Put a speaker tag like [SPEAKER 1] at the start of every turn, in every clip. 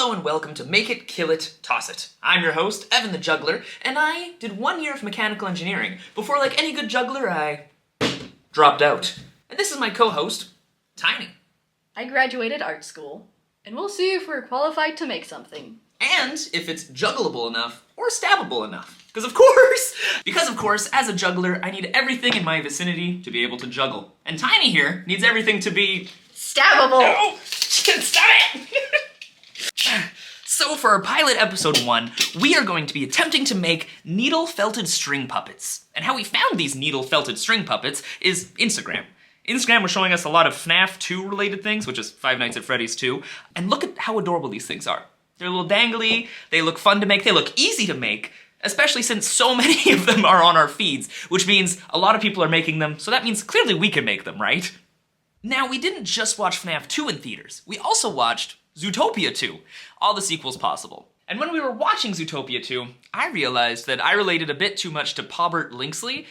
[SPEAKER 1] Hello and welcome to Make It, Kill It, Toss It. I'm your host, Evan the Juggler, and I did 1 year of mechanical engineering. Before, like any good juggler, I dropped out. And this is my co-host, Tiny.
[SPEAKER 2] I graduated art school, and we'll see if we're qualified to make something.
[SPEAKER 1] And if it's juggleable enough or stabbable enough. Because of course, as a juggler, I need everything in my vicinity to be able to juggle. And Tiny here needs everything to be...
[SPEAKER 2] stabbable!
[SPEAKER 1] Oh! Stop it! So for our pilot episode 1, we are going to be attempting to make needle-felted string puppets. And how we found these needle-felted string puppets is Instagram. Instagram was showing us a lot of FNAF 2 related things, which is Five Nights at Freddy's 2, and look at how adorable these things are. They're a little dangly, they look fun to make, they look easy to make, especially since so many of them are on our feeds, which means a lot of people are making them, so that means clearly we can make them, right? Now, we didn't just watch FNAF 2 in theaters, we also watched Zootopia 2, all the sequels possible. And when we were watching Zootopia 2, I realized that I related a bit too much to Paubert Linksley,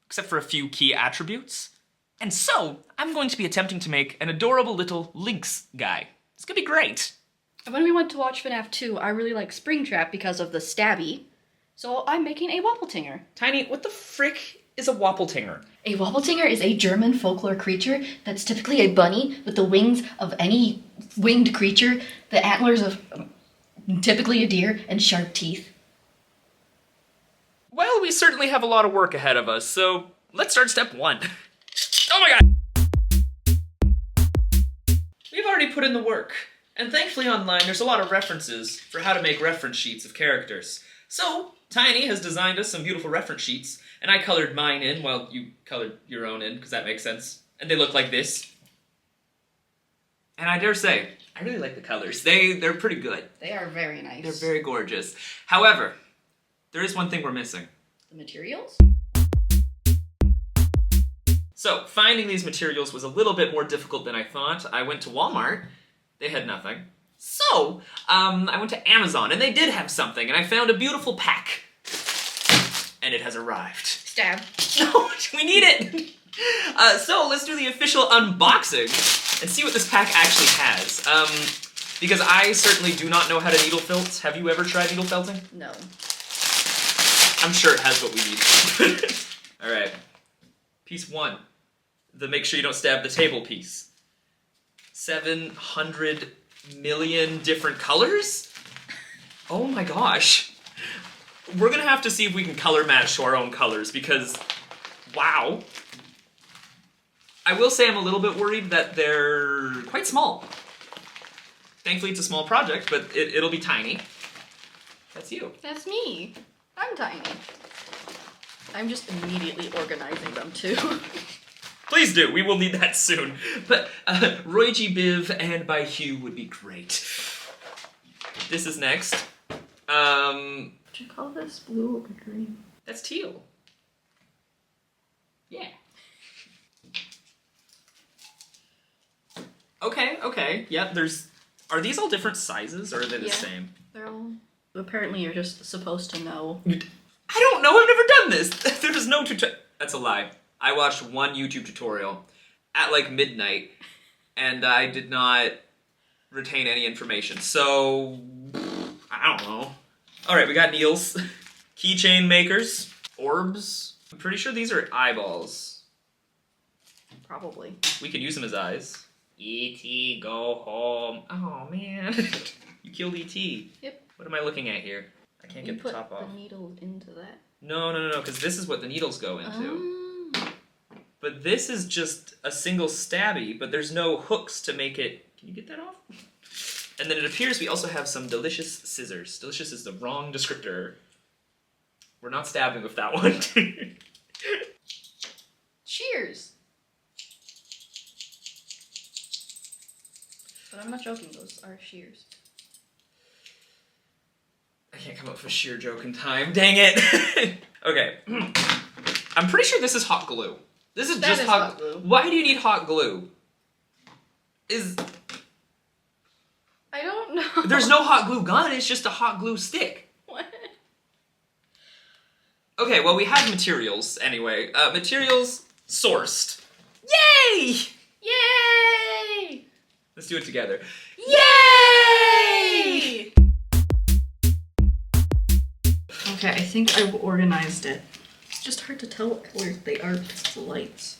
[SPEAKER 1] except for a few key attributes. And so, I'm going to be attempting to make an adorable little Lynx guy. It's gonna be great.
[SPEAKER 2] When we went to watch FNAF 2, I really like Springtrap because of the stabby, so I'm making a Wappletinger.
[SPEAKER 1] Tiny, what the frick is a Wappletinger?
[SPEAKER 2] A Wappletinger is a German folklore creature that's typically a bunny with the wings of any winged creature, the antlers of typically a deer, and sharp teeth.
[SPEAKER 1] Well, we certainly have a lot of work ahead of us, so let's start step 1. Oh my god! We've already put in the work. And thankfully online there's a lot of references for how to make reference sheets of characters. So, Tiny has designed us some beautiful reference sheets, and I colored mine in while you colored your own in, because that makes sense. And they look like this. And I dare say, I really like the colors. They're pretty good.
[SPEAKER 2] They are very nice.
[SPEAKER 1] They're very gorgeous. However, there is one thing we're missing.
[SPEAKER 2] The materials?
[SPEAKER 1] So, finding these materials was a little bit more difficult than I thought. I went to Walmart. They had nothing. So, I went to Amazon, and they did have something, and I found a beautiful pack. And it has arrived.
[SPEAKER 2] Stab.
[SPEAKER 1] No, we need it! So, let's do the official unboxing and see what this pack actually has. Because I certainly do not know how to needle felt. Have you ever tried needle felting?
[SPEAKER 2] No.
[SPEAKER 1] I'm sure it has what we need. Alright. Piece 1. The make sure you don't stab the table piece. 700 million different colors? Oh my gosh. We're gonna have to see if we can color match to our own colors because, wow. I will say I'm a little bit worried that they're quite small. Thankfully it's a small project, but it'll be tiny. That's you.
[SPEAKER 2] That's me. I'm tiny. I'm just immediately organizing them too.
[SPEAKER 1] Please do, we will need that soon. But Roy G. Biv and by Hugh would be great. This is next.
[SPEAKER 2] Would you call this blue or green?
[SPEAKER 1] That's teal. Yeah. Okay, yeah, are these all different sizes or are they the same?
[SPEAKER 2] They're all... Apparently you're just supposed to know.
[SPEAKER 1] I don't know, I've never done this. There's no tutorial. That's a lie. I watched one YouTube tutorial at like midnight, and I did not retain any information, so I don't know. Alright, we got needles, keychain makers, orbs. I'm pretty sure these are eyeballs.
[SPEAKER 2] Probably.
[SPEAKER 1] We could use them as eyes. E.T., go home. Oh man. You killed E.T.
[SPEAKER 2] Yep.
[SPEAKER 1] What am I looking at here? I can't get the top off.
[SPEAKER 2] You put the needle into that?
[SPEAKER 1] No, because this is what the needles go into. But this is just a single stabby, but there's no hooks to make it... Can you get that off? And then it appears we also have some delicious scissors. Delicious is the wrong descriptor. We're not stabbing with that one.
[SPEAKER 2] Shears! But I'm not joking, those are shears.
[SPEAKER 1] I can't come up with a sheer joke in time, dang it! Okay. I'm pretty sure this is hot glue. This is just hot glue. Why do you need hot glue?
[SPEAKER 2] I don't know.
[SPEAKER 1] There's no hot glue gun, it's just a hot glue stick.
[SPEAKER 2] What?
[SPEAKER 1] Okay, well we have materials anyway. Materials sourced. Yay!
[SPEAKER 2] Yay!
[SPEAKER 1] Let's do it together.
[SPEAKER 2] Yay!
[SPEAKER 3] Okay, I think I've organized it. It's just hard to tell what colors they are because of the lights.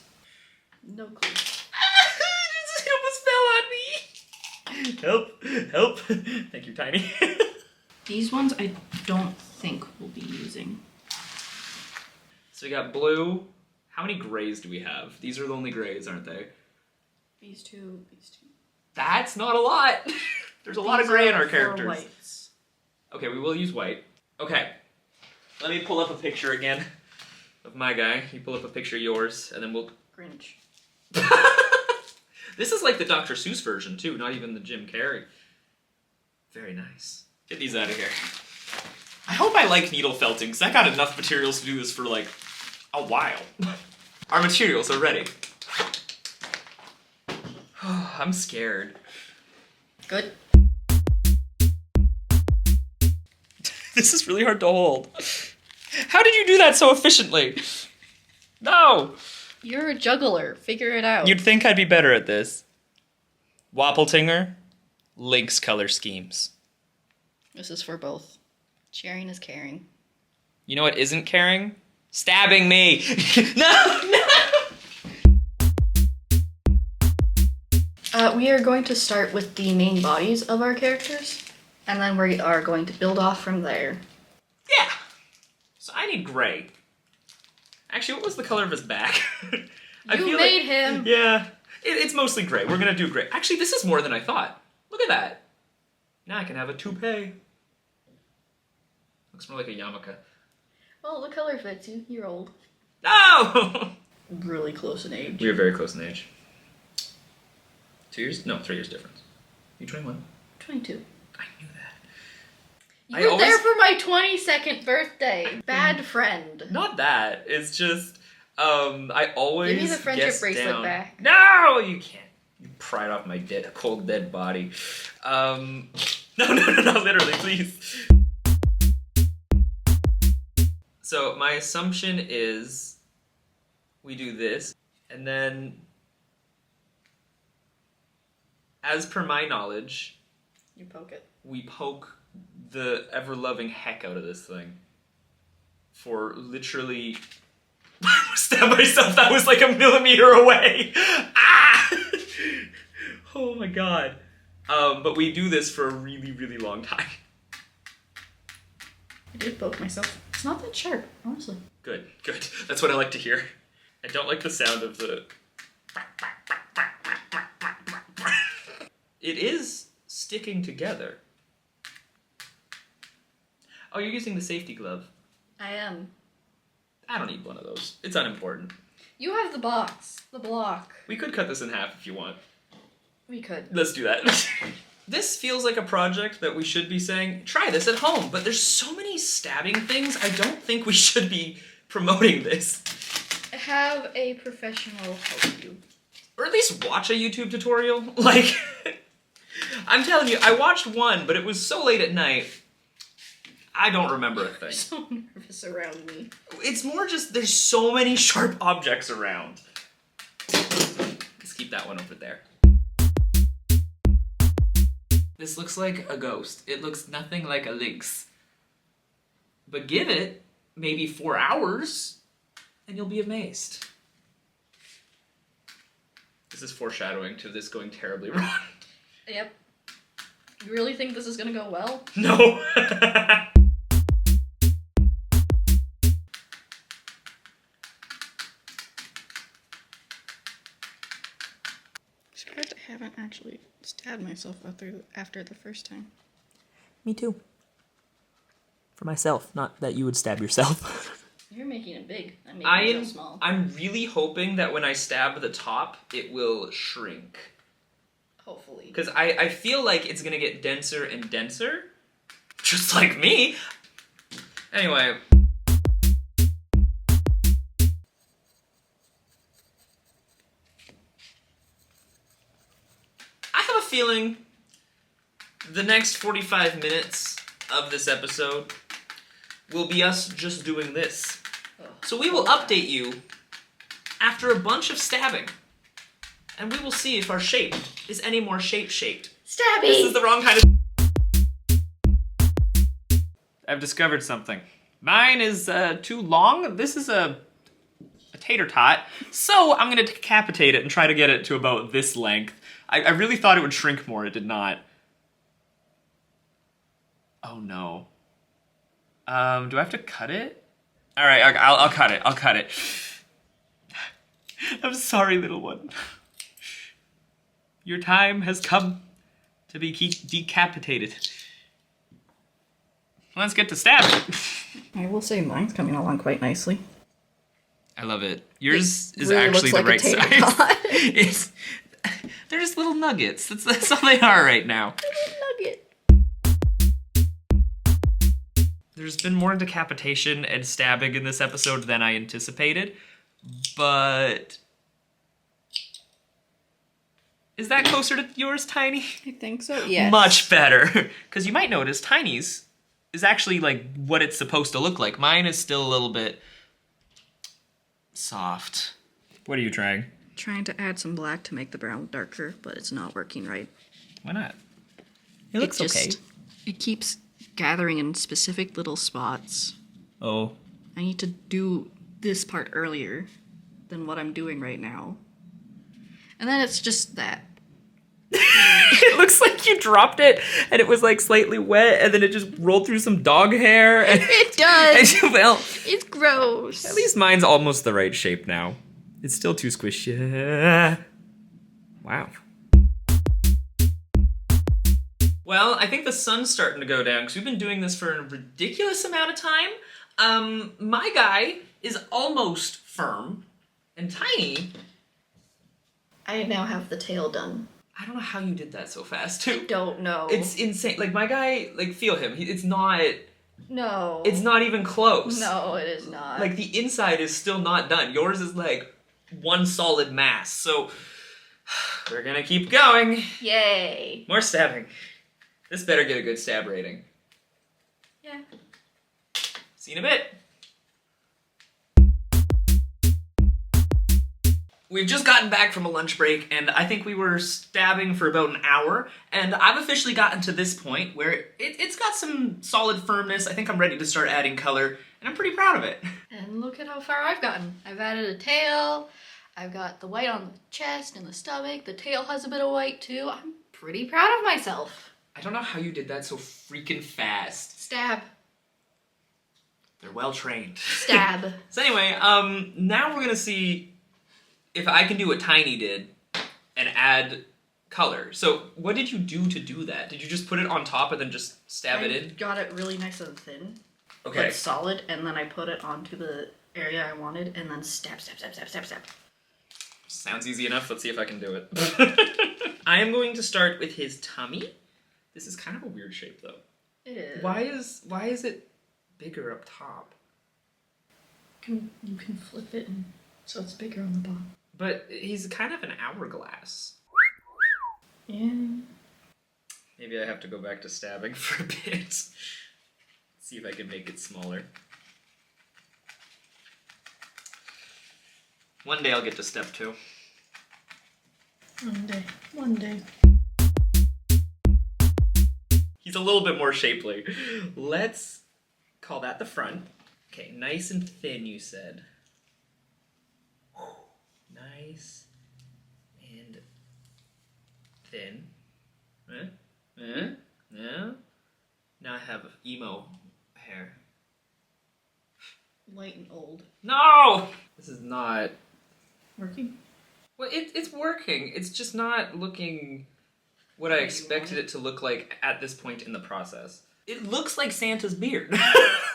[SPEAKER 3] No clue.
[SPEAKER 1] It almost fell on me. Help. Thank you, Tiny.
[SPEAKER 3] These ones I don't think we'll be using.
[SPEAKER 1] So we got blue. How many grays do we have? These are the only grays, aren't they?
[SPEAKER 3] These two, these two.
[SPEAKER 1] That's not a lot. There's a lot of gray in our characters.
[SPEAKER 3] Whites.
[SPEAKER 1] Okay, we will use white. Okay. Let me pull up a picture again of my guy. You pull up a picture of yours, and then we'll...
[SPEAKER 3] Grinch.
[SPEAKER 1] This is like the Dr. Seuss version, too, not even the Jim Carrey. Very nice. Get these out of here. I hope I like needle felting, because I got enough materials to do this for, like, a while. Our materials are ready. I'm scared.
[SPEAKER 2] Good.
[SPEAKER 1] This is really hard to hold. How did you do that so efficiently? No!
[SPEAKER 2] You're a juggler. Figure it out.
[SPEAKER 1] You'd think I'd be better at this. Wappletinger, Lynx color schemes.
[SPEAKER 2] This is for both. Sharing is caring.
[SPEAKER 1] You know what isn't caring? Stabbing me! No!
[SPEAKER 2] We are going to start with the main bodies of our characters, and then we are going to build off from there.
[SPEAKER 1] Yeah! So I need gray. Actually, what was the color of his back?
[SPEAKER 2] You made him!
[SPEAKER 1] Yeah. It's mostly gray. We're gonna do gray. Actually, this is more than I thought. Look at that. Now I can have a toupee. Looks more like a yarmulke.
[SPEAKER 2] Well, the color fits you. You're old.
[SPEAKER 1] No!
[SPEAKER 2] Really close in age.
[SPEAKER 1] We are very close in age. 2 years? No, 3 years difference. You 21?
[SPEAKER 2] 22.
[SPEAKER 1] I knew that.
[SPEAKER 2] You were there for my 22nd birthday. Bad friend.
[SPEAKER 1] Not that. It's just, I always
[SPEAKER 2] Give me the friendship
[SPEAKER 1] guess
[SPEAKER 2] bracelet
[SPEAKER 1] down.
[SPEAKER 2] back.
[SPEAKER 1] No, you can't. You pry it off my cold dead body. No, literally, please. So my assumption is we do this, and then, as per my knowledge,
[SPEAKER 2] You poke it.
[SPEAKER 1] we poke the ever-loving heck out of this thing for literally... I almost stabbed myself. That was like a millimeter away. Ah! Oh my god. But we do this for a really, really long time.
[SPEAKER 2] I did poke myself. It's not that sharp, honestly.
[SPEAKER 1] Good, good. That's what I like to hear. I don't like the sound of the... It is sticking together. Oh, you're using the safety glove.
[SPEAKER 2] I am.
[SPEAKER 1] I don't need one of those. It's unimportant.
[SPEAKER 2] You have the box. The block.
[SPEAKER 1] We could cut this in half if you want.
[SPEAKER 2] We could.
[SPEAKER 1] Let's do that. This feels like a project that we should be saying, try this at home, but there's so many stabbing things, I don't think we should be promoting this.
[SPEAKER 2] Have a professional help you.
[SPEAKER 1] Or at least watch a YouTube tutorial. Like, I'm telling you, I watched one, but it was so late at night, I don't remember a thing.
[SPEAKER 2] I'm so nervous around me.
[SPEAKER 1] It's more just, there's so many sharp objects around. Let's keep that one over there. This looks like a ghost. It looks nothing like a lynx. But give it maybe 4 hours, and you'll be amazed. This is foreshadowing to this going terribly wrong.
[SPEAKER 2] Yep. You really think this is gonna go well?
[SPEAKER 1] No.
[SPEAKER 2] Scared I haven't actually stabbed myself after the first time.
[SPEAKER 1] Me too. For myself, not that you would stab yourself.
[SPEAKER 2] You're making it big. I'm making it small.
[SPEAKER 1] I'm really hoping that when I stab the top, it will shrink.
[SPEAKER 2] Hopefully.
[SPEAKER 1] Because I feel like it's gonna get denser and denser. Just like me. Anyway. I have a feeling the next 45 minutes of this episode will be us just doing this. So we will update you after a bunch of stabbing. And we will see if our shape is any more shape-shaped.
[SPEAKER 2] Stabby!
[SPEAKER 1] This is the wrong kind of... I've discovered something Mine is too long. This is a tater tot. So I'm gonna decapitate it and try to get it to about this length. I really thought it would shrink more. It did not. Oh no. Do I have to cut it? All right, I'll cut it. I'll cut it. I'm sorry, little one. Your time has come to be decapitated. Let's get to stabbing.
[SPEAKER 3] I will say mine's coming along quite nicely.
[SPEAKER 1] I love it. Yours is
[SPEAKER 3] really
[SPEAKER 1] actually
[SPEAKER 3] looks
[SPEAKER 1] the
[SPEAKER 3] like a
[SPEAKER 1] right
[SPEAKER 3] tater
[SPEAKER 1] size.
[SPEAKER 3] tot.
[SPEAKER 1] They're just little nuggets. That's all they are right now.
[SPEAKER 3] Nugget.
[SPEAKER 1] There's been more decapitation and stabbing in this episode than I anticipated, but is that closer to yours, Tiny?
[SPEAKER 3] I think so, yes.
[SPEAKER 1] Much better. Because you might notice Tiny's is actually like what it's supposed to look like. Mine is still a little bit soft. What are you trying?
[SPEAKER 3] Trying to add some black to make the brown darker, but it's not working right.
[SPEAKER 1] Why not? It looks okay.
[SPEAKER 3] It keeps gathering in specific little spots.
[SPEAKER 1] Oh.
[SPEAKER 3] I need to do this part earlier than what I'm doing right now. And then it's just that.
[SPEAKER 1] It looks like you dropped it and it was like slightly wet and then it just rolled through some dog hair. And
[SPEAKER 3] It does!
[SPEAKER 1] well,
[SPEAKER 3] It's gross.
[SPEAKER 1] at least mine's almost the right shape now. It's still too squishy. Wow. Well, I think the sun's starting to go down because we've been doing this for a ridiculous amount of time. My guy is almost firm, and Tiny,
[SPEAKER 2] I now have the tail done.
[SPEAKER 1] I don't know how you did that so fast, too.
[SPEAKER 2] Don't know.
[SPEAKER 1] It's insane. Like, my guy, like, feel him. It's not even close.
[SPEAKER 2] No, it is not.
[SPEAKER 1] Like, the inside is still not done. Yours is, like, one solid mass. So, we're gonna keep going.
[SPEAKER 2] Yay.
[SPEAKER 1] More stabbing. This better get a good stab rating.
[SPEAKER 2] Yeah.
[SPEAKER 1] See you in a bit. We've just gotten back from a lunch break, and I think we were stabbing for about an hour, and I've officially gotten to this point where it's got some solid firmness. I think I'm ready to start adding color, and I'm pretty proud of it.
[SPEAKER 2] And look at how far I've gotten. I've added a tail. I've got the white on the chest and the stomach. The tail has a bit of white too. I'm pretty proud of myself.
[SPEAKER 1] I don't know how you did that so freaking fast.
[SPEAKER 2] Stab.
[SPEAKER 1] They're well trained.
[SPEAKER 2] Stab.
[SPEAKER 1] So anyway, now we're gonna see if I can do what Tiny did and add color. So what did you do to do that? Did you just put it on top and then just stab it in?
[SPEAKER 3] Got it really nice and thin.
[SPEAKER 1] Okay.
[SPEAKER 3] Like solid, and then I put it onto the area I wanted, and then stab.
[SPEAKER 1] Sounds easy enough. Let's see if I can do it. I am going to start with his tummy. This is kind of a weird shape, though.
[SPEAKER 2] It is.
[SPEAKER 1] Why is it bigger up top?
[SPEAKER 3] You can flip it, and so it's bigger on the bottom.
[SPEAKER 1] But he's kind of an hourglass.
[SPEAKER 3] Yeah.
[SPEAKER 1] Maybe I have to go back to stabbing for a bit. See if I can make it smaller. One day I'll get to step 2.
[SPEAKER 3] One day.
[SPEAKER 1] He's a little bit more shapely. Let's call that the front. Okay, nice and thin, you said. Nice and thin. Yeah. Now I have emo hair.
[SPEAKER 3] Light and old.
[SPEAKER 1] No! This is not...
[SPEAKER 3] Working?
[SPEAKER 1] Well, it's working. It's just not looking what I expected it to look like at this point in the process. It looks like Santa's beard.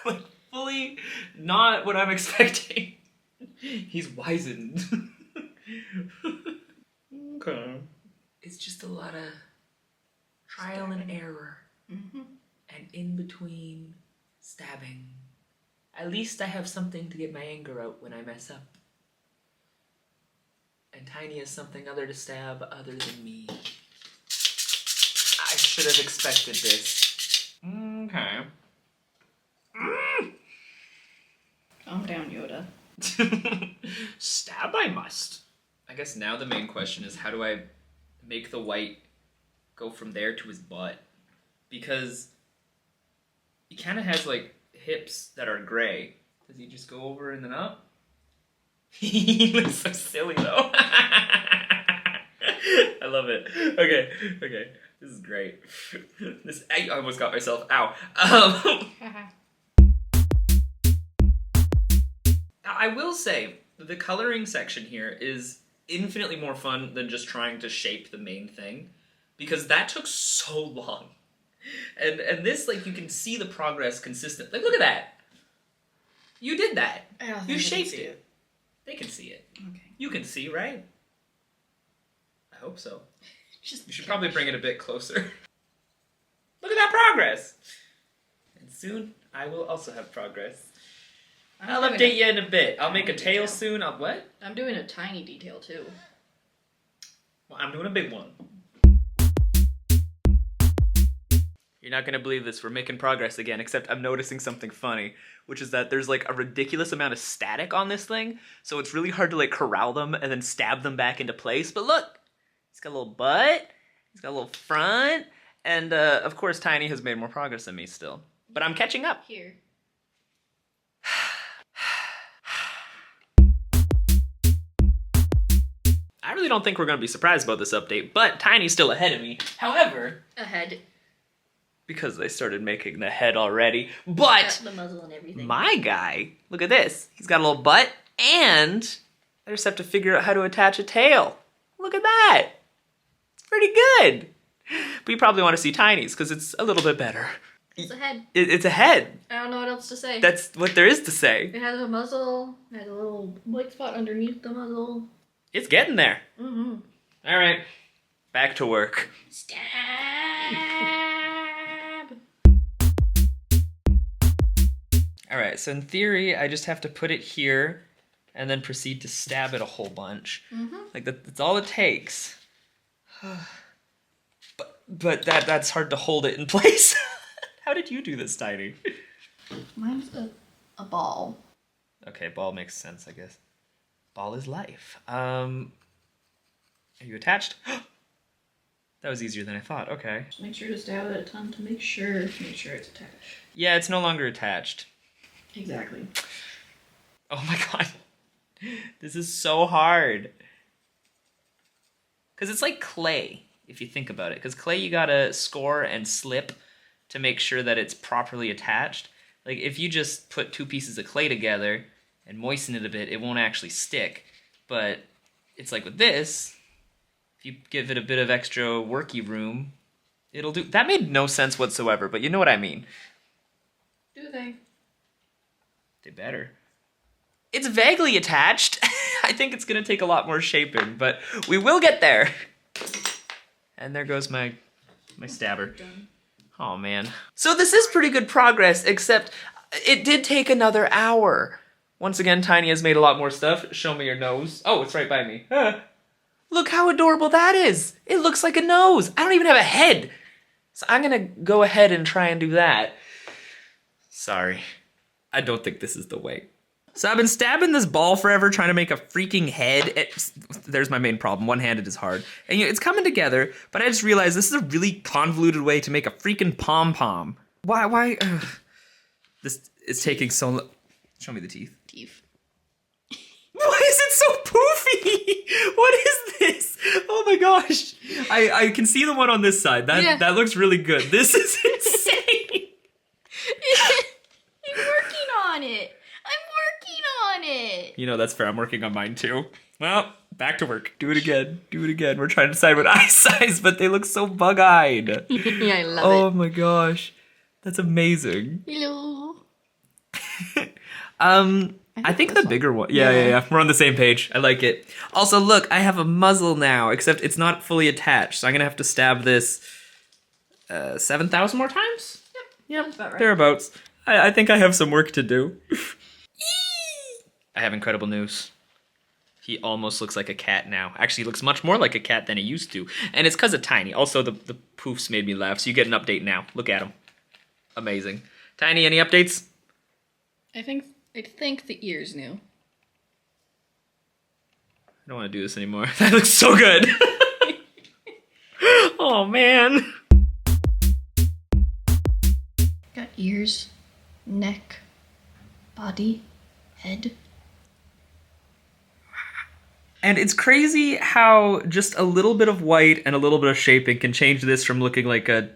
[SPEAKER 1] Like, fully not what I'm expecting. He's wizened. Okay. It's just a lot of trial and error.
[SPEAKER 3] Mm-hmm.
[SPEAKER 1] And in between stabbing. At least I have something to get my anger out when I mess up. And Tiny has something other to stab other than me. I should have expected this. Okay.
[SPEAKER 3] Calm down, Yoda.
[SPEAKER 1] Stab I must. I guess now the main question is how do I make the white go from there to his butt? Because he kind of has like hips that are gray. Does he just go over and then up? He looks so silly though. I love it. Okay. This is great. I almost got myself. Ow. I will say the coloring section here is infinitely more fun than just trying to shape the main thing, because that took so long. And this, like, you can see the progress consistent. Like, look at that. You did that. You shaped it. They can see it.
[SPEAKER 3] Okay.
[SPEAKER 1] You can see, right? I hope so. You should probably bring it a bit closer. Look at that progress. And soon, I will also have progress. I'll update you in a bit. I'll make a tail soon. What?
[SPEAKER 3] I'm doing a tiny detail too.
[SPEAKER 1] Well, I'm doing a big one. You're not gonna believe this. We're making progress again, except I'm noticing something funny, which is that there's like a ridiculous amount of static on this thing, so it's really hard to like corral them and then stab them back into place. But look, he's got a little butt, he's got a little front, and of course Tiny has made more progress than me still. But I'm catching up.
[SPEAKER 3] Here.
[SPEAKER 1] I really don't think we're gonna be surprised about this update, but Tiny's still ahead of me. However, because I started making the head already. But
[SPEAKER 3] the muzzle and everything.
[SPEAKER 1] My guy, look at this. He's got a little butt, and I just have to figure out how to attach a tail. Look at that. It's pretty good. But you probably want to see Tiny's because it's a little bit better.
[SPEAKER 3] It's a head.
[SPEAKER 1] It's a head.
[SPEAKER 3] I don't know what else to say.
[SPEAKER 1] That's what there is to say.
[SPEAKER 3] It has a muzzle. It has a little white spot underneath the muzzle.
[SPEAKER 1] It's getting there.
[SPEAKER 3] Mm-hmm.
[SPEAKER 1] All right, back to work.
[SPEAKER 3] Stab.
[SPEAKER 1] All right, so in theory, I just have to put it here and then proceed to stab it a whole bunch.
[SPEAKER 3] Mm-hmm.
[SPEAKER 1] Like that's all it takes. but that's hard to hold it in place. How did you do this, Tiny?
[SPEAKER 2] Mine's a ball.
[SPEAKER 1] Okay, ball makes sense, I guess. Ball is life. Are you attached? That was easier than I thought. Okay.
[SPEAKER 3] Just make sure to stab it a ton to make sure it's attached.
[SPEAKER 1] Yeah, it's no longer attached.
[SPEAKER 3] Exactly.
[SPEAKER 1] Oh my god. This is so hard. Because it's like clay, if you think about it. Because clay, you gotta score and slip to make sure that it's properly attached. Like, if you just put two pieces of clay together and moisten it a bit, it won't actually stick. But it's like with this, if you give it a bit of extra worky room, it'll do. That made no sense whatsoever, but you know what I mean.
[SPEAKER 3] Do they?
[SPEAKER 1] They better. It's vaguely attached. I think it's gonna take a lot more shaping, but we will get there. And there goes my stabber.
[SPEAKER 3] Done.
[SPEAKER 1] Oh man. So this is pretty good progress, except it did take another hour. Once again, Tiny has made a lot more stuff. Show me your nose. Oh, it's right by me. Look how adorable that is. It looks like a nose. I don't even have a head. So I'm gonna go ahead and try and do that. Sorry. I don't think this is the way. So I've been stabbing this ball forever trying to make a freaking head. There's my main problem. One-handed is hard. And it's coming together, but I just realized this is a really convoluted way to make a freaking pom-pom. Why? This is taking so long. Show me the teeth.
[SPEAKER 3] Teeth.
[SPEAKER 1] Why is it so poofy? What is this? Oh my gosh. I can see the one on this side. That looks really good. This is insane.
[SPEAKER 3] I'm working on it.
[SPEAKER 1] You know, that's fair. I'm working on mine too. Well, back to work. Do it again. We're trying to decide what eye size, but they look so bug-eyed.
[SPEAKER 3] Yeah, I love
[SPEAKER 1] Oh my gosh. That's amazing.
[SPEAKER 3] Hello.
[SPEAKER 1] I think the bigger one. Yeah. We're on the same page. I like it. Also, look, I have a muzzle now, except it's not fully attached. So I'm going to have to stab this 7,000 more times? Yep.
[SPEAKER 3] That's about right.
[SPEAKER 1] Thereabouts. I think I have some work to do. I have incredible news. He almost looks like a cat now. Actually, he looks much more like a cat than he used to. And it's because of Tiny. Also, the poofs made me laugh, so you get an update now. Look at him. Amazing. Tiny, any updates?
[SPEAKER 3] I think the ear's new.
[SPEAKER 1] I don't want to do this anymore. That looks so good. Oh, man.
[SPEAKER 2] Got ears. neck, body, head.
[SPEAKER 1] And it's crazy how just a little bit of white and a little bit of shaping can change this from looking like a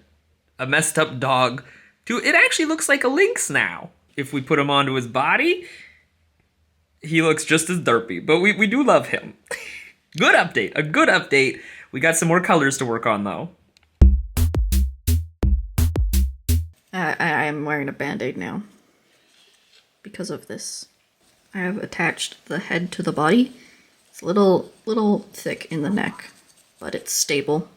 [SPEAKER 1] messed up dog to it actually looks like a lynx now. If we put him onto his body, he looks just as derpy, but we do love him. Good update, a good update. We got some more colors to work on though.
[SPEAKER 3] I'm wearing a band-aid now. Because of this. I have attached the head to the body. It's a little thick in the neck, but it's stable.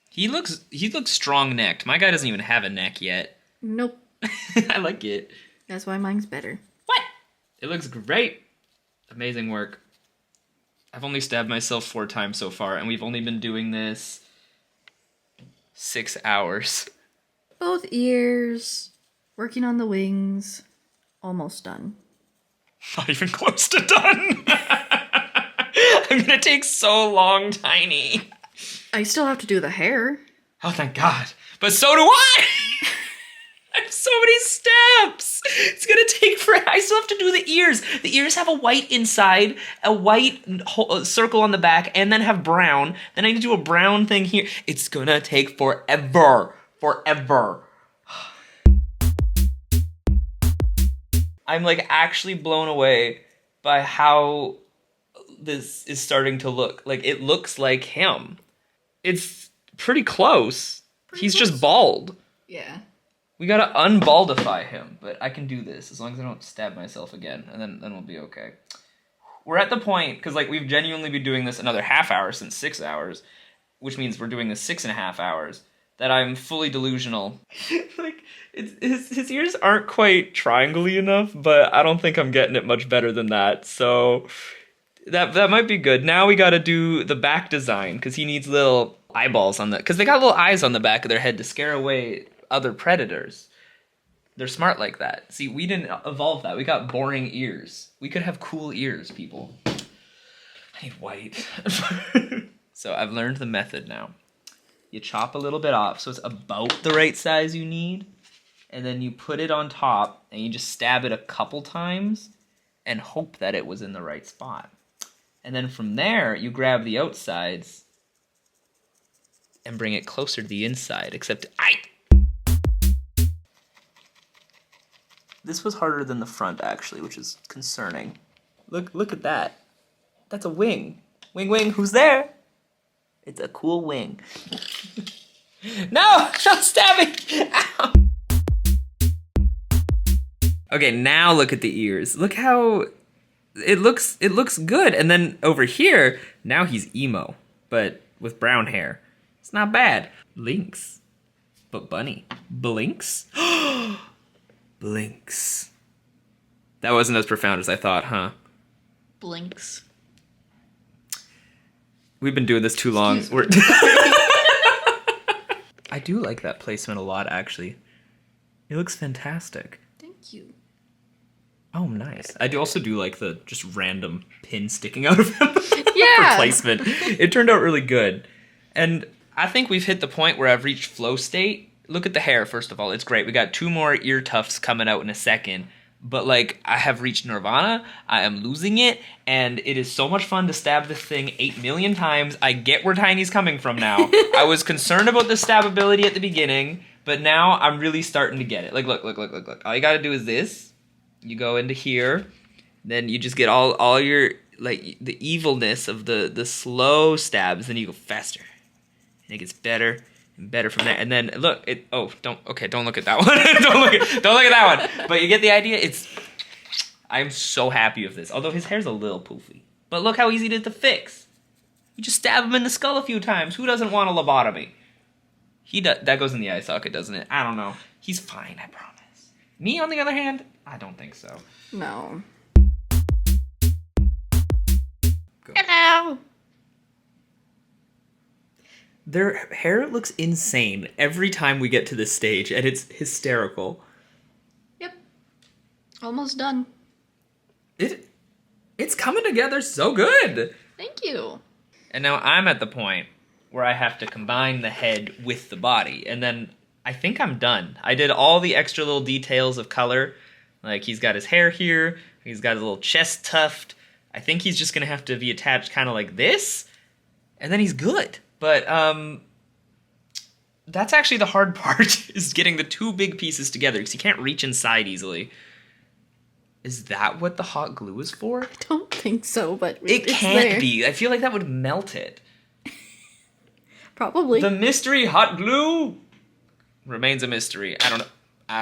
[SPEAKER 1] He looks strong necked. My guy doesn't even have a neck yet.
[SPEAKER 3] Nope.
[SPEAKER 1] I like it.
[SPEAKER 3] That's why mine's better.
[SPEAKER 1] What? It looks great. Amazing work. I've only stabbed myself 4 times so far, and we've only been doing this 6 hours.
[SPEAKER 3] Both ears, working on the wings, almost done.
[SPEAKER 1] Not even close to done. I'm gonna take so long, Tiny.
[SPEAKER 3] I still have to do the hair.
[SPEAKER 1] Oh, thank God. But so do I! I have so many steps. It's gonna take forever. I still have to do the ears. The ears have a white inside, a white circle on the back, and then have brown. Then I need to do a brown thing here. It's gonna take forever. Forever. I'm like actually blown away by how this is starting to look. Like it looks like him. It's pretty close. He's just bald.
[SPEAKER 3] Yeah.
[SPEAKER 1] We gotta unbaldify him, but I can do this as long as I don't stab myself again, and then we'll be okay. We're at the point, because like we've genuinely been doing this another half hour since 6 hours, which means we're doing this 6.5 hours, that I'm fully delusional. Like, his ears aren't quite triangle-y enough, but I don't think I'm getting it much better than that, so that might be good. Now we gotta do the back design, because he needs little eyeballs on the, because they got little eyes on the back of their head to scare away other predators. They're smart like that. See, we didn't evolve that. We got boring ears. We could have cool ears, people. I need white. So I've learned the method now. You chop a little bit off so it's about the right size you need, and then you put it on top and you just stab it a couple times and hope that it was in the right spot. And then from there, you grab the outsides and bring it closer to the inside, except this was harder than the front, actually, which is concerning. Look at that. That's a wing. Wing, wing, who's there? It's a cool wing. No, don't stab me! Ow. Okay, now look at the ears. Look how it looks good. And then over here, now he's emo, but with brown hair. It's not bad. Lynx. But bunny. Blinks? Blinks. That wasn't as profound as I thought, huh?
[SPEAKER 2] Blinks.
[SPEAKER 1] We've been doing this too long. I do like that placement a lot, actually. It looks fantastic.
[SPEAKER 3] Thank you.
[SPEAKER 1] Oh, nice. I also do like the just random pin sticking out of him.
[SPEAKER 3] Yeah.
[SPEAKER 1] For placement. It turned out really good. And I think we've hit the point where I've reached flow state. Look at the hair, first of all. It's great. We got 2 more ear tufts coming out in a second. But, like, I have reached nirvana. I am losing it. And it is so much fun to stab this thing 8 million times. I get where Tiny's coming from now. I was concerned about the stabability at the beginning. But now I'm really starting to get it. Like, look. All you gotta do is this. You go into here. Then you just get all your, like, the evilness of the slow stabs. Then you go faster. And it gets better and better from there. And then look, don't look at that one. don't look at that one. But you get the idea. I'm so happy with this. Although his hair's a little poofy. But look how easy it is to fix. You just stab him in the skull a few times. Who doesn't want a lobotomy? That goes in the eye socket, doesn't it? I don't know. He's fine, I promise. Me, on the other hand, I don't think so.
[SPEAKER 3] No.
[SPEAKER 1] Go.
[SPEAKER 2] Hello.
[SPEAKER 1] Their hair looks insane every time we get to this stage, and it's hysterical.
[SPEAKER 3] Yep. Almost done.
[SPEAKER 1] It's coming together so good.
[SPEAKER 3] Thank you.
[SPEAKER 1] And now I'm at the point where I have to combine the head with the body, and then I think I'm done. I did all the extra little details of color, Like, he's got his hair here, he's got his little chest tuft. I think he's just gonna have to be attached kind of like this, and then he's good. But, that's actually the hard part, is getting the two big pieces together, because you can't reach inside easily. Is that what the hot glue is for?
[SPEAKER 3] I don't think so, but
[SPEAKER 1] It
[SPEAKER 3] it's
[SPEAKER 1] can't
[SPEAKER 3] there.
[SPEAKER 1] be. I feel like that would melt it.
[SPEAKER 3] Probably.
[SPEAKER 1] The mystery hot glue remains a mystery. I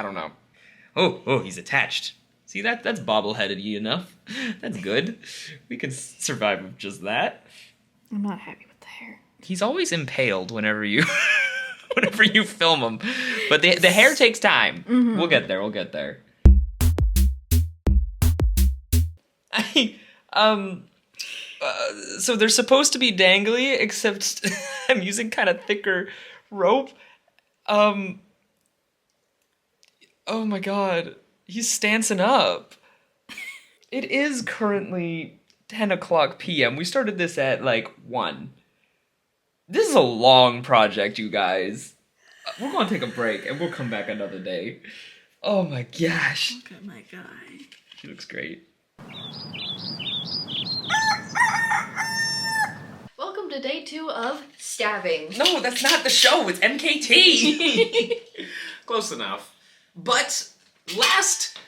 [SPEAKER 1] don't know. Oh, he's attached. See, that's bobbleheaded-y enough. That's good. We can survive with just that.
[SPEAKER 3] I'm not happy with the hair.
[SPEAKER 1] He's always impaled whenever you whenever you film him. But the hair takes time. Mm-hmm. We'll get there. So they're supposed to be dangly, except I'm using kind of thicker rope. Oh my god, he's stancing up. It is currently 10 o'clock p.m. We started this at like 1. This is a long project, you guys. We're gonna take a break and we'll come back another day. Oh my gosh.
[SPEAKER 3] Look at my guy.
[SPEAKER 1] He looks great.
[SPEAKER 2] Welcome to day 2 of stabbing.
[SPEAKER 1] No, that's not the show. It's MKT. Close enough. But last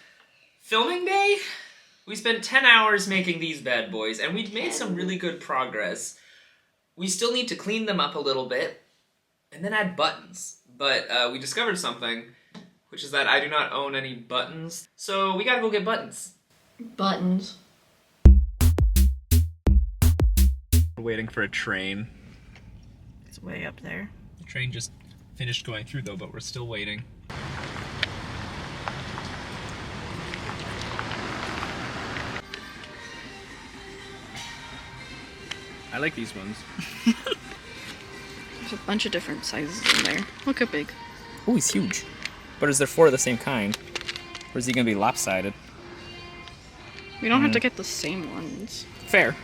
[SPEAKER 1] filming day, we spent 10 hours making these bad boys, and we'd made some really good progress. We still need to clean them up a little bit, and then add buttons. But we discovered something, which is that I do not own any buttons. So we gotta go get buttons.
[SPEAKER 2] Buttons.
[SPEAKER 1] We're waiting for a train.
[SPEAKER 3] It's way up there.
[SPEAKER 1] The train just finished going through though, but we're still waiting. I like these ones.
[SPEAKER 3] There's a bunch of different sizes in there. Look how big.
[SPEAKER 1] Oh, he's huge. But is there 4 of the same kind? Or is he gonna be lopsided?
[SPEAKER 3] We don't have to get the same ones.
[SPEAKER 1] Fair.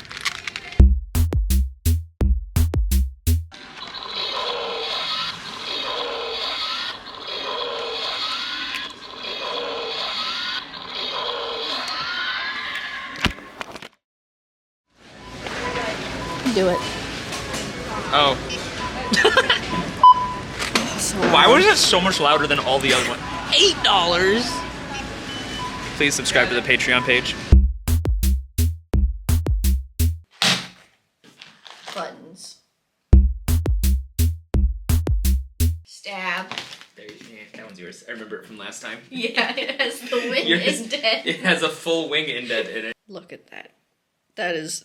[SPEAKER 3] Do it.
[SPEAKER 1] Oh. Why was it so much louder than all the other ones? $8! Please subscribe to the Patreon page.
[SPEAKER 2] Buttons. Stab.
[SPEAKER 1] There, that one's yours. I remember it from last time.
[SPEAKER 2] Yeah, it has the wing
[SPEAKER 1] Yours-
[SPEAKER 2] indent.
[SPEAKER 1] It has a full wing indent in it.
[SPEAKER 3] Look at that. That is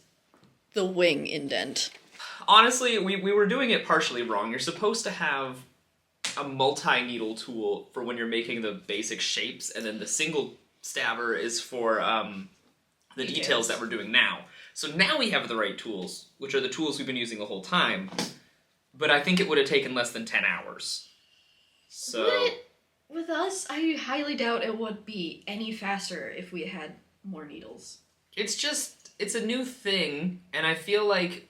[SPEAKER 3] the wing indent.
[SPEAKER 1] Honestly, we were doing it partially wrong. You're supposed to have a multi-needle tool for when you're making the basic shapes, and then the single stabber is for the details that we're doing now. So now we have the right tools, which are the tools we've been using the whole time, but I think it would have taken less than 10 hours. So...
[SPEAKER 2] Would it, with us, I highly doubt it would be any faster if we had more needles.
[SPEAKER 1] It's a new thing, and I feel like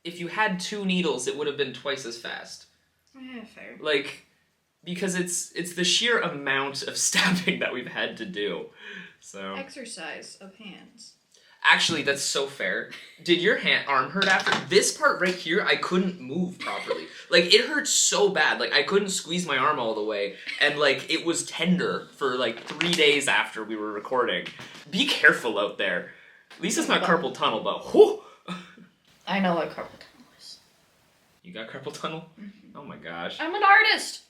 [SPEAKER 1] if you had 2 needles, it would have been twice as fast.
[SPEAKER 2] Yeah, fair.
[SPEAKER 1] Like, because it's the sheer amount of stabbing that we've had to do. So
[SPEAKER 2] Exercise of hands.
[SPEAKER 1] actually, that's so fair. Did your arm hurt after this part right here? I couldn't move properly. Like, it hurt so bad. Like, I couldn't squeeze my arm all the way, and like it was tender for like 3 days after we were recording. Be careful out there. At least it's not carpal tunnel, but whew.
[SPEAKER 2] I know what carpal tunnel is.
[SPEAKER 1] You got carpal tunnel? Mm-hmm. Oh my gosh.
[SPEAKER 2] I'm an artist!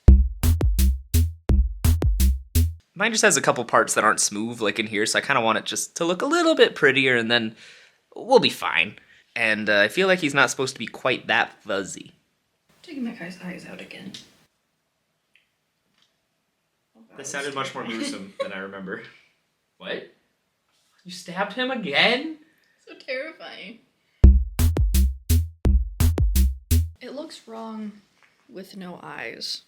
[SPEAKER 1] Mine just has a couple parts that aren't smooth, like in here, so I kind of want it just to look a little bit prettier, and then we'll be fine. And I feel like he's not supposed to be quite that fuzzy.
[SPEAKER 2] Taking my guy's eyes out again. Oh,
[SPEAKER 1] That sounded much more gruesome than I remember. What? You stabbed him again?
[SPEAKER 2] So terrifying.
[SPEAKER 3] It looks wrong with no eyes.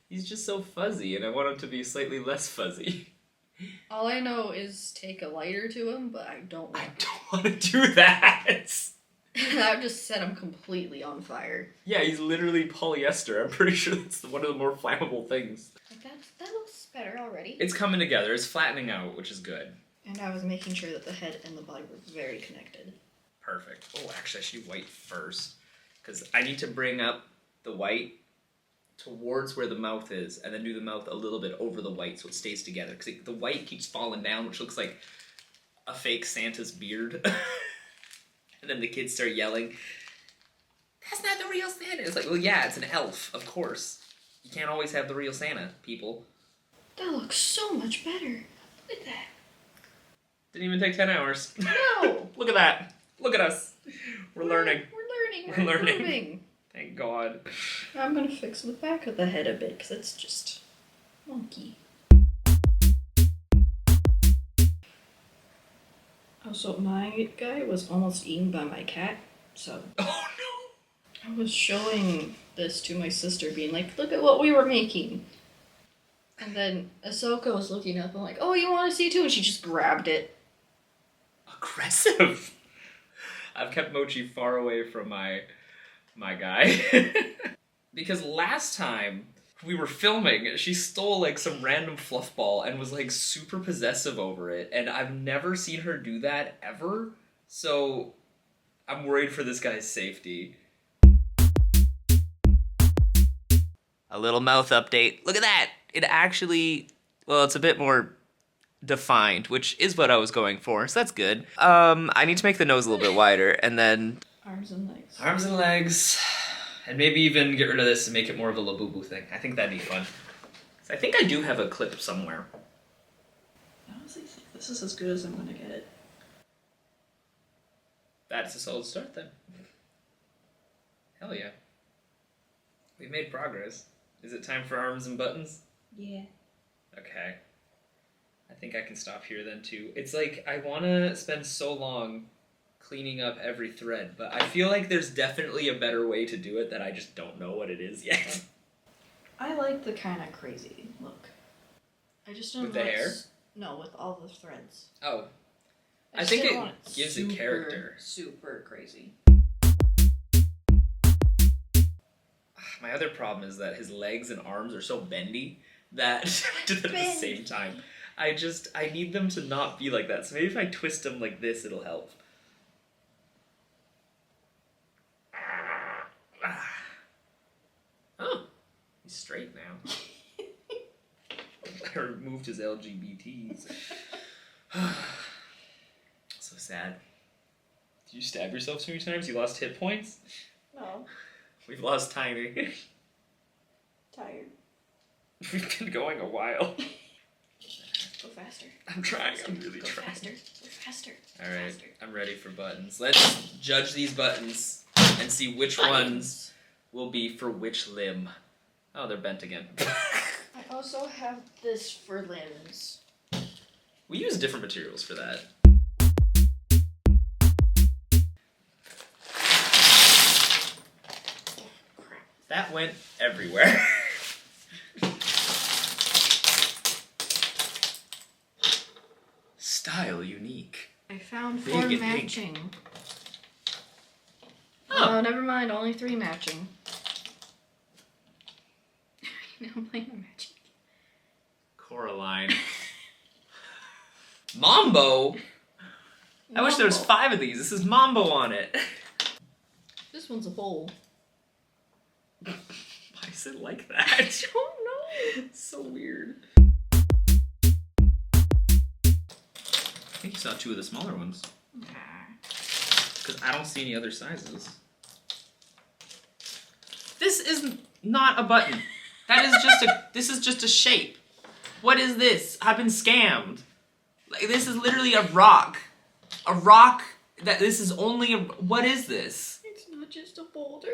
[SPEAKER 1] He's just so fuzzy, and I want him to be slightly less fuzzy.
[SPEAKER 2] All I know is take a lighter to him, but I don't want
[SPEAKER 1] I don't want to do that!
[SPEAKER 2] that would just set him completely on fire.
[SPEAKER 1] Yeah, he's literally polyester. I'm pretty sure that's one of the more flammable things.
[SPEAKER 2] Like that little better already.
[SPEAKER 1] It's coming together. It's flattening out, which is good.
[SPEAKER 3] And I was making sure that the head and the body were very connected.
[SPEAKER 1] Perfect. Oh, actually, I should do white first. Because I need to bring up the white towards where the mouth is, and then do the mouth a little bit over the white so it stays together. Because the white keeps falling down, which looks like a fake Santa's beard. And then the kids start yelling, "That's not the real Santa!" It's like, well, yeah, it's an elf, of course. You can't always have the real Santa, people.
[SPEAKER 3] That looks so much better. Look at that.
[SPEAKER 1] Didn't even take 10 hours.
[SPEAKER 3] No!
[SPEAKER 1] Look at that. Look at us. We're learning.
[SPEAKER 3] We're learning.
[SPEAKER 1] We're learning.
[SPEAKER 3] Improving.
[SPEAKER 1] Thank God.
[SPEAKER 3] I'm gonna fix the back of the head a bit because it's just wonky. Also, my guy was almost eaten by my cat, so
[SPEAKER 1] Oh no.
[SPEAKER 3] I was showing this to my sister, being like, "Look at what we were making." And then Ahsoka was looking up and like, "Oh, you want to see too?" And she just grabbed it.
[SPEAKER 1] Aggressive. I've kept Mochi far away from my guy. Because last time we were filming, she stole like some random fluff ball and was like super possessive over it, and I've never seen her do that ever, so I'm worried for this guy's safety. A little mouth update. Look at that! It actually, well, it's a bit more defined, which is what I was going for, so that's good. I need to make the nose a little bit wider, and then
[SPEAKER 3] Arms and legs.
[SPEAKER 1] arms and legs, and maybe even get rid of this and make it more of a Labubu thing. I think that'd be fun. So I think I do have a clip somewhere.
[SPEAKER 3] I honestly think this is as good as I'm gonna get it.
[SPEAKER 1] That's a solid start then. Hell yeah. We've made progress. Is it time for arms and buttons?
[SPEAKER 3] Yeah.
[SPEAKER 1] Okay. I think I can stop here then too. It's like, I want to spend so long cleaning up every thread, but I feel like there's definitely a better way to do it that I just don't know what it is yet.
[SPEAKER 3] I like the kind of crazy look. I just don't
[SPEAKER 1] With the hair?
[SPEAKER 3] No, with all the threads.
[SPEAKER 1] Oh. I
[SPEAKER 3] just
[SPEAKER 1] think
[SPEAKER 3] didn't
[SPEAKER 1] it
[SPEAKER 3] want
[SPEAKER 1] gives it character.
[SPEAKER 3] Super crazy.
[SPEAKER 1] My other problem is that his legs and arms are so bendy that I do that at the same time. I need them to not be like that. So maybe if I twist them like this, it'll help. Oh, he's straight now. I removed his LGBTs. So sad. Did you stab yourself so many times? You lost hit points?
[SPEAKER 3] No.
[SPEAKER 1] We've lost Tiny.
[SPEAKER 3] Tired.
[SPEAKER 1] We've been going a while.
[SPEAKER 3] Go faster.
[SPEAKER 1] I'm trying. I'm really
[SPEAKER 3] Go
[SPEAKER 1] trying.
[SPEAKER 3] faster. Go faster.
[SPEAKER 1] All right,
[SPEAKER 3] Faster.
[SPEAKER 1] I'm ready for buttons. Let's judge these buttons and see which ones will be for which limb. Oh, they're bent again.
[SPEAKER 3] I also have this for limbs.
[SPEAKER 1] We use different materials for that. That went everywhere. Style unique.
[SPEAKER 3] I found
[SPEAKER 1] Big
[SPEAKER 3] 4
[SPEAKER 1] and pink.
[SPEAKER 3] matching.
[SPEAKER 1] Oh.
[SPEAKER 3] Oh, never mind. Only 3 matching. Now I'm playing the matching.
[SPEAKER 1] Coraline. Mambo? I wish there was 5 of these. This is Mambo on it.
[SPEAKER 3] This one's a bowl.
[SPEAKER 1] Why is it like that?
[SPEAKER 3] I don't know.
[SPEAKER 1] It's so weird. I think you saw 2 of the smaller ones. Because I don't see any other sizes. This is not a button. That is just a, this is just a shape. What is this? I've been scammed. Like, this is literally a rock. A rock that this is only a, what is this?
[SPEAKER 3] It's not just a boulder.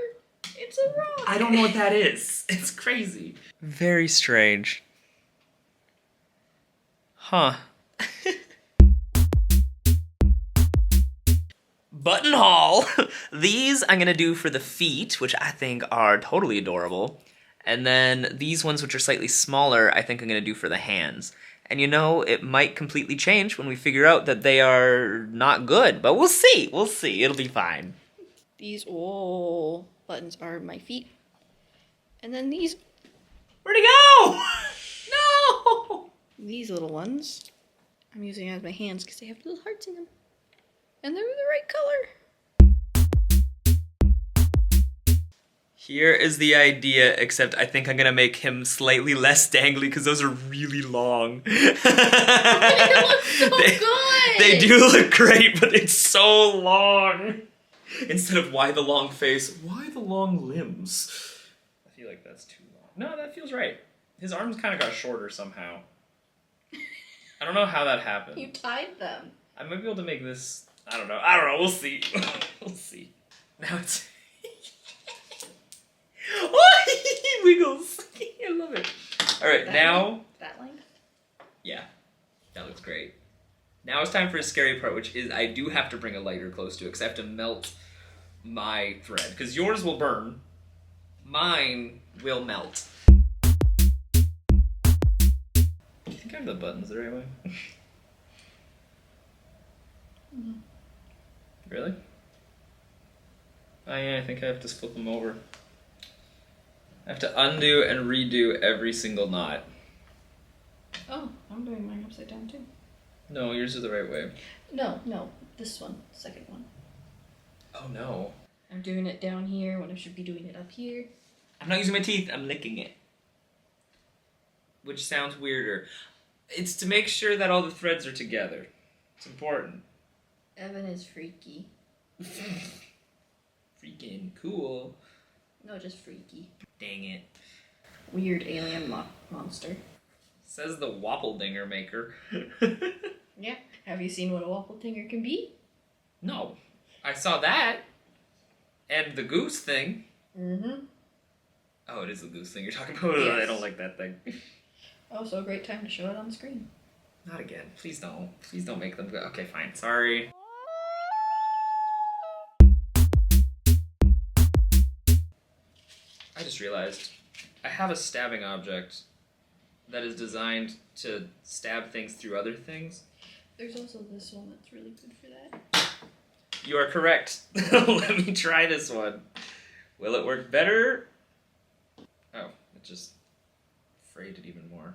[SPEAKER 3] It's a rock.
[SPEAKER 1] I don't know what that is. It's crazy. Very strange. Huh. Button haul. These I'm gonna do for the feet, which I think are totally adorable. And then these ones, which are slightly smaller, I think I'm gonna do for the hands. And you know, it might completely change when we figure out that they are not good, but we'll see. We'll see. It'll be fine.
[SPEAKER 3] These buttons are my feet. And then these.
[SPEAKER 1] Where'd he go? No!
[SPEAKER 3] these little ones, I'm using as my hands because they have little hearts in them. And they're the right color.
[SPEAKER 1] Here is the idea, except I think I'm gonna make him slightly less dangly because those are really long.
[SPEAKER 2] They look so good!
[SPEAKER 1] They do look great, but it's so long. Instead of why the long face, why the long limbs? I feel like that's too long. No, that feels right. His arms kind of got shorter somehow. I don't know how that happened.
[SPEAKER 2] You tied them.
[SPEAKER 1] I might be able to make this. I don't know. We'll see. We'll see. Now it's. Oh, he wiggles. I love it. All right, now.
[SPEAKER 2] That length?
[SPEAKER 1] Yeah, that looks great. Now it's time for a scary part, which is I do have to bring a lighter close to it because I have to melt my thread. Because yours will burn, mine will melt. Do you think I have the buttons the right way?
[SPEAKER 2] Mm-hmm.
[SPEAKER 1] Really? Oh yeah, I think I have to flip them over. I have to undo and redo every single knot.
[SPEAKER 2] Oh, I'm doing mine upside down too.
[SPEAKER 1] No, yours is the right way.
[SPEAKER 2] No, this one, second one.
[SPEAKER 1] Oh no.
[SPEAKER 2] I'm doing it down here when I should be doing it up here.
[SPEAKER 1] I'm not using my teeth, I'm licking it. Which sounds weirder. It's to make sure that all the threads are together. It's important.
[SPEAKER 2] Evan is freaky.
[SPEAKER 1] Freaking cool.
[SPEAKER 2] No, just freaky.
[SPEAKER 1] Dang it.
[SPEAKER 2] Weird alien monster.
[SPEAKER 1] Says the Wappledinger maker.
[SPEAKER 2] Yeah. Have you seen what a Wappledinger can be?
[SPEAKER 1] No. I saw that. And the goose thing.
[SPEAKER 2] Mm-hmm.
[SPEAKER 1] Oh, it is the goose thing you're talking about?
[SPEAKER 2] Yes.
[SPEAKER 1] I don't like that thing.
[SPEAKER 2] Oh, so a great time to show it on the screen.
[SPEAKER 1] Not again. Please don't. Please don't make them go. Okay, fine. Sorry. I just realized I have a stabbing object that is designed to stab things through other things.
[SPEAKER 2] There's also this one that's really good for that.
[SPEAKER 1] You are correct. Let me try this one. Will it work better? Oh, it just frayed it even more.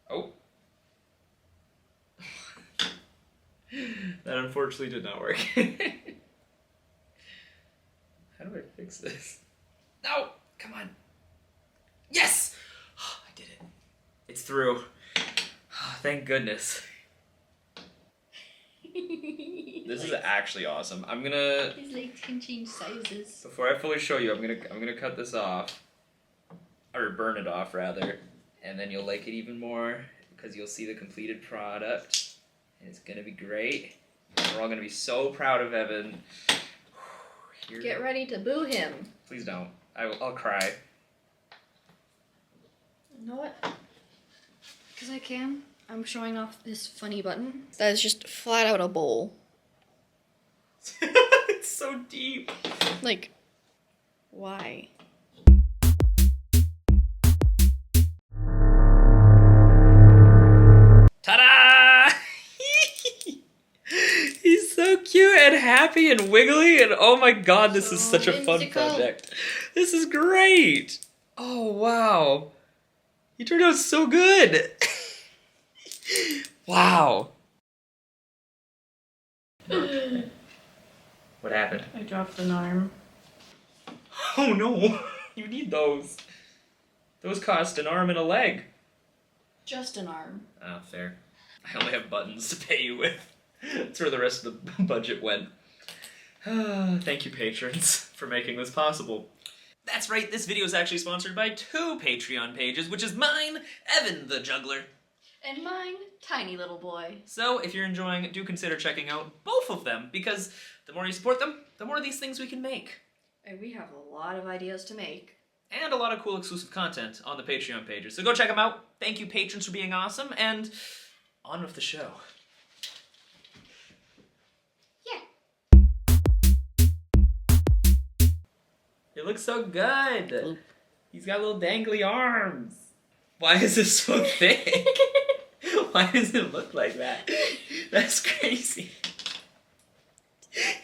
[SPEAKER 1] Oh. That unfortunately did not work. How do I fix this? No! Come on. Yes! Oh, I did it. It's through. Oh, thank goodness. This is actually awesome. I'm gonna.
[SPEAKER 2] His legs can change sizes.
[SPEAKER 1] Before I fully show you, I'm gonna cut this off, or burn it off rather, and then you'll like it even more because you'll see the completed product, and it's gonna be great. We're all gonna be so proud of Evan. Here.
[SPEAKER 2] Get ready to boo him.
[SPEAKER 1] Please don't. I'll cry.
[SPEAKER 2] You know what?
[SPEAKER 3] Because I can. I'm showing off this funny button. That is just flat out a bowl.
[SPEAKER 1] It's so deep.
[SPEAKER 3] Like, why?
[SPEAKER 1] Ta-da! He's so cute and happy and wiggly and oh my god, this is such a fun
[SPEAKER 2] whimsical.
[SPEAKER 1] project. This is great. Oh wow. You turned out so good. Wow. What happened?
[SPEAKER 2] I dropped an arm.
[SPEAKER 1] Oh no. You need those. Those cost an arm and a leg.
[SPEAKER 2] Just an arm.
[SPEAKER 1] Ah, fair. I only have buttons to pay you with. That's where the rest of the budget went. Thank you, patrons, for making this possible. That's right, this video is actually sponsored by 2 Patreon pages, which is mine, EvanTheJuggler.
[SPEAKER 2] And mine, TinyLittleBoi.
[SPEAKER 1] So, if you're enjoying, do consider checking out both of them, because the more you support them, the more of these things we can make.
[SPEAKER 2] And we have a lot of ideas to make.
[SPEAKER 1] And a lot of cool exclusive content on the Patreon pages. So go check them out. Thank you, patrons, for being awesome, and on with the show.
[SPEAKER 2] Yeah.
[SPEAKER 1] It looks so good.
[SPEAKER 3] Oop.
[SPEAKER 1] He's got little dangly arms. Why is this so thick? Why does it look like that? That's crazy.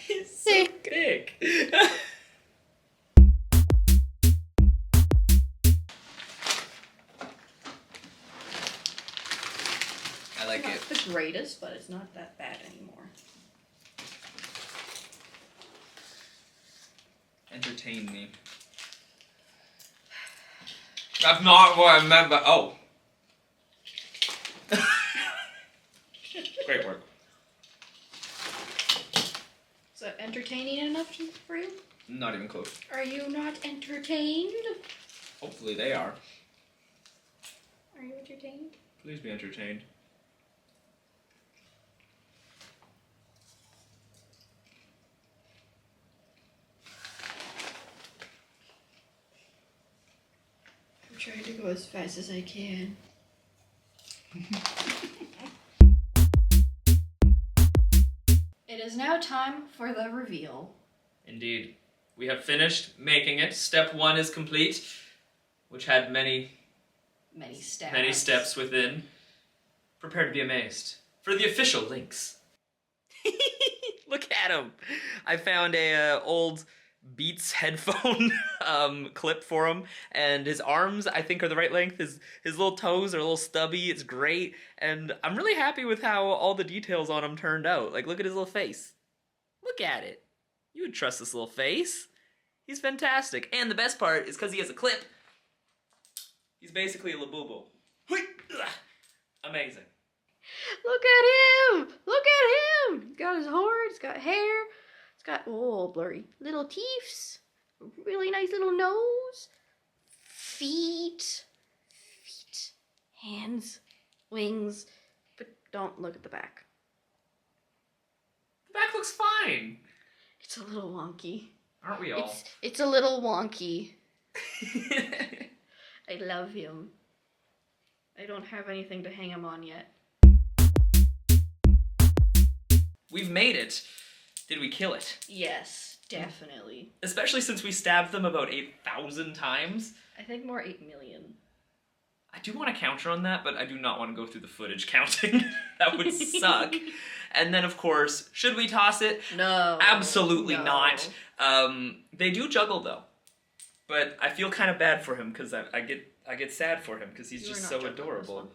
[SPEAKER 1] It's so thick. like
[SPEAKER 3] not
[SPEAKER 1] it.
[SPEAKER 3] the greatest, but it's not that bad anymore.
[SPEAKER 1] Entertain me. That's not what I meant, but oh. Great work.
[SPEAKER 3] Is that entertaining enough for you?
[SPEAKER 1] Not even close.
[SPEAKER 3] Are you not entertained?
[SPEAKER 1] Hopefully they are.
[SPEAKER 3] Are you entertained?
[SPEAKER 1] Please be entertained.
[SPEAKER 3] I'm trying to go as fast as I can. It is now time for the reveal.
[SPEAKER 1] Indeed. We have finished making it. Step 1 is complete, which had many steps within. Prepare to be amazed. For the official links. Look at him. I found a old Beats headphone clip for him, and his arms I think are the right length. His little toes are a little stubby. It's great, and I'm really happy with how all the details on him turned out. Like, look at his little face. Look at it. You would trust this little face. He's fantastic, and the best part is because he has a clip. He's basically a Labubu. Amazing.
[SPEAKER 3] Look at him! Look at him! He's got his horn, he's got hair, he's got, blurry, little teeths, really nice little nose, feet, hands, wings, but don't look at the back.
[SPEAKER 1] The back looks fine.
[SPEAKER 3] It's a little wonky.
[SPEAKER 1] Aren't we all?
[SPEAKER 3] It's a little wonky. I love him. I don't have anything to hang him on yet.
[SPEAKER 1] We've made it. Did we kill it?
[SPEAKER 3] Yes, definitely.
[SPEAKER 1] Especially since we stabbed them about 8,000 times.
[SPEAKER 3] I think more 8 million.
[SPEAKER 1] I do want to counter on that, but I do not want to go through the footage counting. That would suck. And then, of course, should we toss it?
[SPEAKER 3] No.
[SPEAKER 1] Absolutely
[SPEAKER 3] no.
[SPEAKER 1] not. They do juggle, though. But I feel kind of bad for him, because I get sad for him, because he's just so adorable.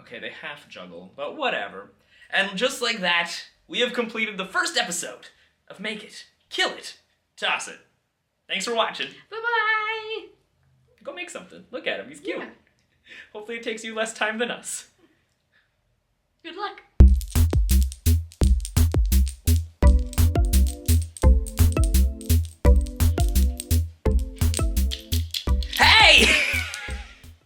[SPEAKER 1] Okay, they half juggle, but whatever. And just like that, we have completed the first episode of Make It, Kill It, Toss It. Thanks for watching.
[SPEAKER 3] Bye-bye!
[SPEAKER 1] Go make something. Look at him, he's cute.
[SPEAKER 3] Yeah.
[SPEAKER 1] Hopefully it takes you less time than us.
[SPEAKER 3] Good luck.